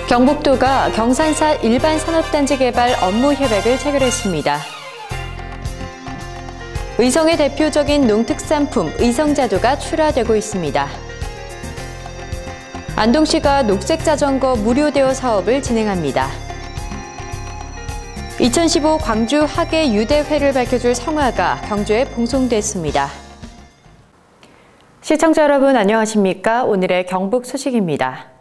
경북도가 경산사 일반 산업단지 개발 업무 협약을 체결했습니다. 의성의 대표적인 농특산품 의성자두가 출하되고 있습니다. 안동시가 녹색자전거 무료 대여 사업을 진행합니다. 2015 광주 하계 유대회를 밝혀줄 성화가 경주에 봉송됐습니다. 시청자 여러분 안녕하십니까? 오늘의 경북 소식입니다.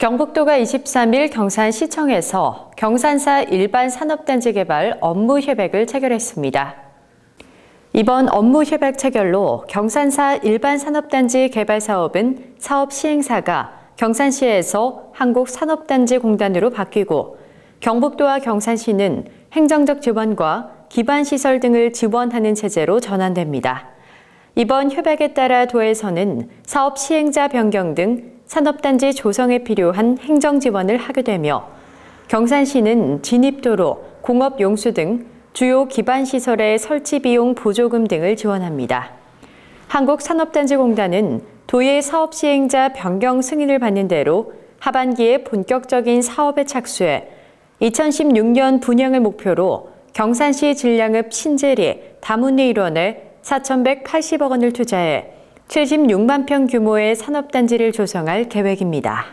경북도가 23일 경산시청에서 경산사 일반 산업단지 개발 업무 협약을 체결했습니다. 이번 업무 협약 체결로 경산사 일반 산업단지 개발 사업은 사업 시행사가 경산시에서 한국산업단지공단으로 바뀌고 경북도와 경산시는 행정적 지원과 기반시설 등을 지원하는 체제로 전환됩니다. 이번 협약에 따라 도에서는 사업 시행자 변경 등 산업단지 조성에 필요한 행정 지원을 하게 되며 경산시는 진입도로, 공업용수 등 주요 기반시설의 설치 비용 보조금 등을 지원합니다. 한국산업단지공단은 도의 사업 시행자 변경 승인을 받는 대로 하반기에 본격적인 사업에 착수해 2016년 분양을 목표로 경산시 진량읍 신재리 다문리 일원에 4,180억 원을 투자해 76만 평 규모의 산업단지를 조성할 계획입니다.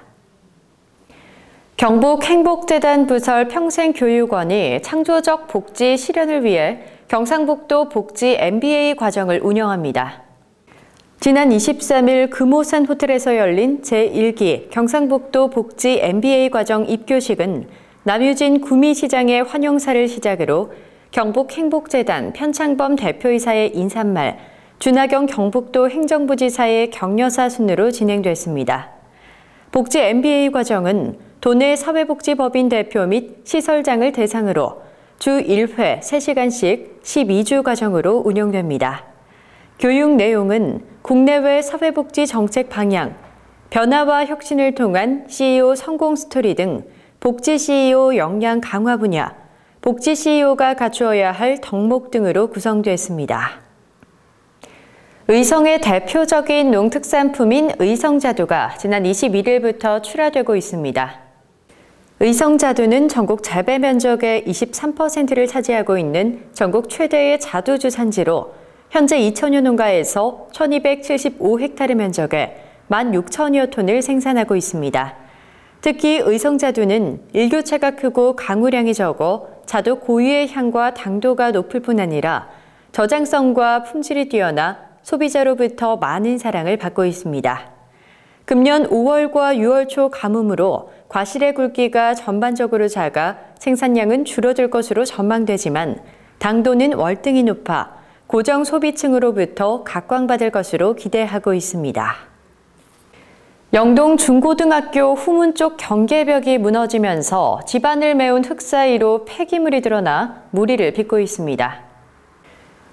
경북 행복재단 부설 평생교육원이 창조적 복지 실현을 위해 경상북도 복지 MBA 과정을 운영합니다. 지난 23일 금오산 호텔에서 열린 제1기 경상북도 복지 MBA 과정 입교식은 남유진 구미시장의 환영사를 시작으로 경북 행복재단 편창범 대표이사의 인사말, 준하경 경북도 행정부지사의 격려사 순으로 진행됐습니다. 복지 MBA 과정은 도내 사회복지법인 대표 및 시설장을 대상으로 주 1회 3시간씩 12주 과정으로 운영됩니다. 교육 내용은 국내외 사회복지 정책 방향, 변화와 혁신을 통한 CEO 성공 스토리 등 복지 CEO 역량 강화 분야, 복지 CEO가 갖추어야 할 덕목 등으로 구성됐습니다. 의성의 대표적인 농특산품인 의성자두가 지난 21일부터 출하되고 있습니다. 의성자두는 전국 재배 면적의 23%를 차지하고 있는 전국 최대의 자두 주산지로 현재 2천여 농가에서 1,275헥타르 면적에 16,000여 톤을 생산하고 있습니다. 특히 의성자두는 일교차가 크고 강우량이 적어 자두 고유의 향과 당도가 높을 뿐 아니라 저장성과 품질이 뛰어나 소비자로부터 많은 사랑을 받고 있습니다. 금년 5월과 6월 초 가뭄으로 과실의 굵기가 전반적으로 작아 생산량은 줄어들 것으로 전망되지만 당도는 월등히 높아 고정 소비층으로부터 각광받을 것으로 기대하고 있습니다. 영동 중고등학교 후문 쪽 경계벽이 무너지면서 집안을 메운 흙 사이로 폐기물이 드러나 무리를 빚고 있습니다.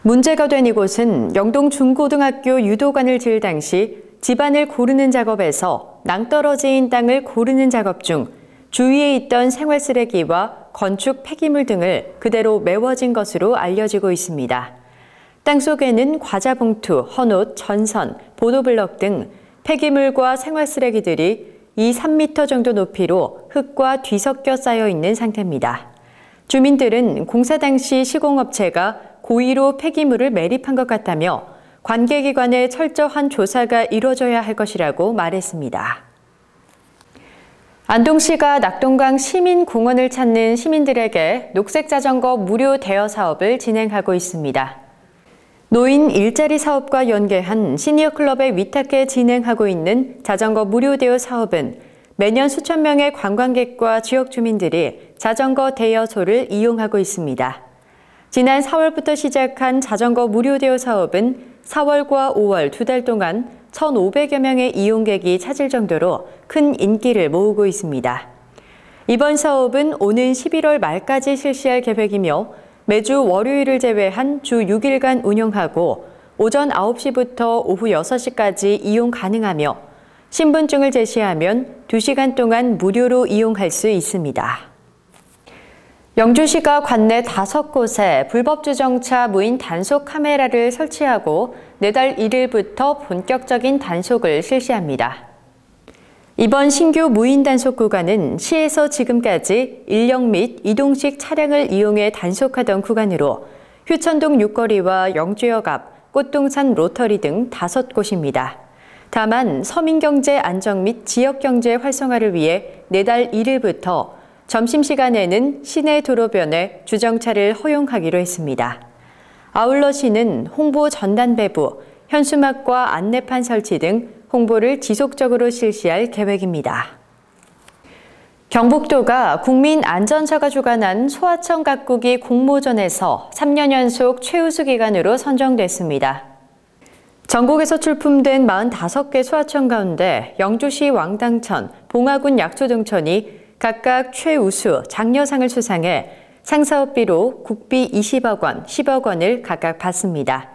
문제가 된 이곳은 영동 중고등학교 유도관을 지을 당시 집안을 고르는 작업에서 낭떠러지인 땅을 고르는 작업 중 주위에 있던 생활 쓰레기와 건축 폐기물 등을 그대로 메워진 것으로 알려지고 있습니다. 땅 속에는 과자 봉투, 헌옷, 전선, 보도블럭 등 폐기물과 생활 쓰레기들이 2-3m 정도 높이로 흙과 뒤섞여 쌓여 있는 상태입니다. 주민들은 공사 당시 시공업체가 고의로 폐기물을 매립한 것 같다며 관계기관의 철저한 조사가 이루어져야 할 것이라고 말했습니다. 안동시가 낙동강 시민공원을 찾는 시민들에게 녹색자전거 무료 대여 사업을 진행하고 있습니다. 노인 일자리 사업과 연계한 시니어클럽에 위탁해 진행하고 있는 자전거 무료 대여 사업은 매년 수천 명의 관광객과 지역 주민들이 자전거 대여소를 이용하고 있습니다. 지난 4월부터 시작한 자전거 무료 대여 사업은 4월과 5월 2달 동안 1,500여 명의 이용객이 찾을 정도로 큰 인기를 모으고 있습니다. 이번 사업은 오는 11월 말까지 실시할 계획이며 매주 월요일을 제외한 주 6일간 운영하고 오전 9시부터 오후 6시까지 이용 가능하며 신분증을 제시하면 2시간 동안 무료로 이용할 수 있습니다. 영주시가 관내 5곳에 불법 주정차 무인 단속 카메라를 설치하고 내달 1일부터 본격적인 단속을 실시합니다. 이번 신규 무인 단속 구간은 시에서 지금까지 인력 및 이동식 차량을 이용해 단속하던 구간으로 휴천동 6거리와 영주역 앞, 꽃동산 로터리 등 5곳입니다. 다만 서민경제 안정 및 지역경제 활성화를 위해 내달 1일부터 점심시간에는 시내 도로변에 주정차를 허용하기로 했습니다. 아울러 시는 홍보 전단 배부, 현수막과 안내판 설치 등 홍보를 지속적으로 실시할 계획입니다. 경북도가 국민안전처가 주관한 소하청 가꾸기 공모전에서 3년 연속 최우수 기관으로 선정됐습니다. 전국에서 출품된 45개 소하청 가운데 영주시 왕당천, 봉화군 약초동천이 각각 최우수 장려상을 수상해 상사업비로 국비 20억 원, 10억 원을 각각 받습니다.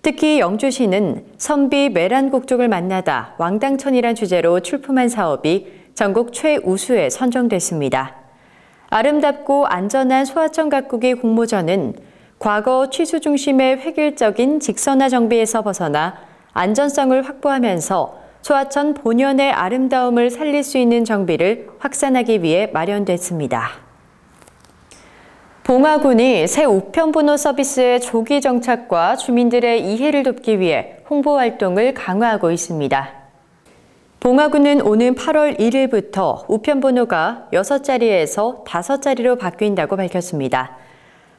특히 영주시는 선비 메란국 쪽을 만나다 왕당천이란 주제로 출품한 사업이 전국 최우수에 선정됐습니다. 아름답고 안전한 소하청 가꾸기 공모전은 과거 취수 중심의 획일적인 직선화 정비에서 벗어나 안전성을 확보하면서 소하천 본연의 아름다움을 살릴 수 있는 정비를 확산하기 위해 마련됐습니다. 봉화군이 새 우편번호 서비스의 조기 정착과 주민들의 이해를 돕기 위해 홍보 활동을 강화하고 있습니다. 봉화군은 오는 8월 1일부터 우편번호가 6자리에서 5자리로 바뀐다고 밝혔습니다.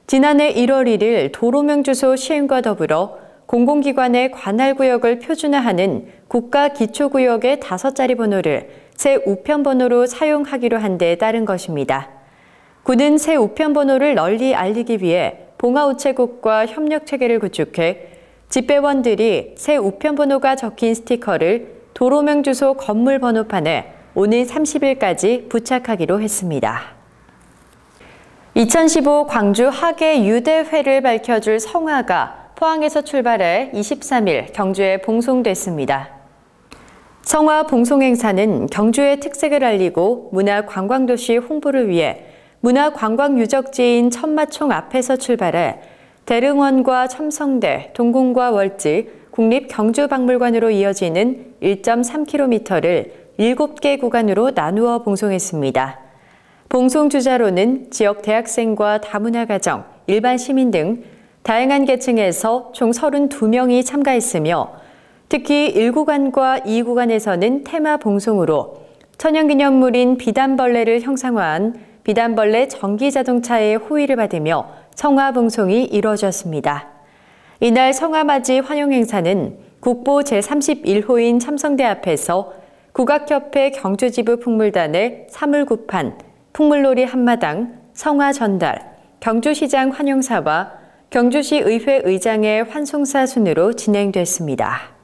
지난해 1월 1일 도로명 주소 시행과 더불어 공공기관의 관할구역을 표준화하는 국가기초구역의 5자리 번호를 새 우편번호로 사용하기로 한 데 따른 것입니다. 군은 새 우편번호를 널리 알리기 위해 봉화우체국과 협력체계를 구축해 집배원들이 새 우편번호가 적힌 스티커를 도로명 주소 건물 번호판에 오는 30일까지 부착하기로 했습니다. 2015 광주 하계 유대회를 밝혀줄 성화가 포항에서 출발해 23일 경주에 봉송됐습니다. 성화 봉송 행사는 경주의 특색을 알리고 문화관광도시 홍보를 위해 문화관광유적지인 천마총 앞에서 출발해 대릉원과 첨성대, 동궁과 월지, 국립경주박물관으로 이어지는 1.3km를 7개 구간으로 나누어 봉송했습니다. 봉송 주자로는 지역 대학생과 다문화가정, 일반 시민 등 다양한 계층에서 총 32명이 참가했으며 특히 1구간과 2구간에서는 테마 봉송으로 천연기념물인 비단벌레를 형상화한 비단벌레 전기자동차의 호의를 받으며 성화 봉송이 이루어졌습니다. 이날 성화맞이 환영행사는 국보 제31호인 첨성대 앞에서 국악협회 경주지부 풍물단의 사물구판, 풍물놀이 한마당, 성화 전달, 경주시장 환영사와 경주시 의회 의장의 환송사 순으로 진행됐습니다.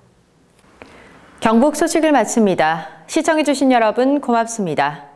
경북 소식을 마칩니다. 시청해주신 여러분 고맙습니다.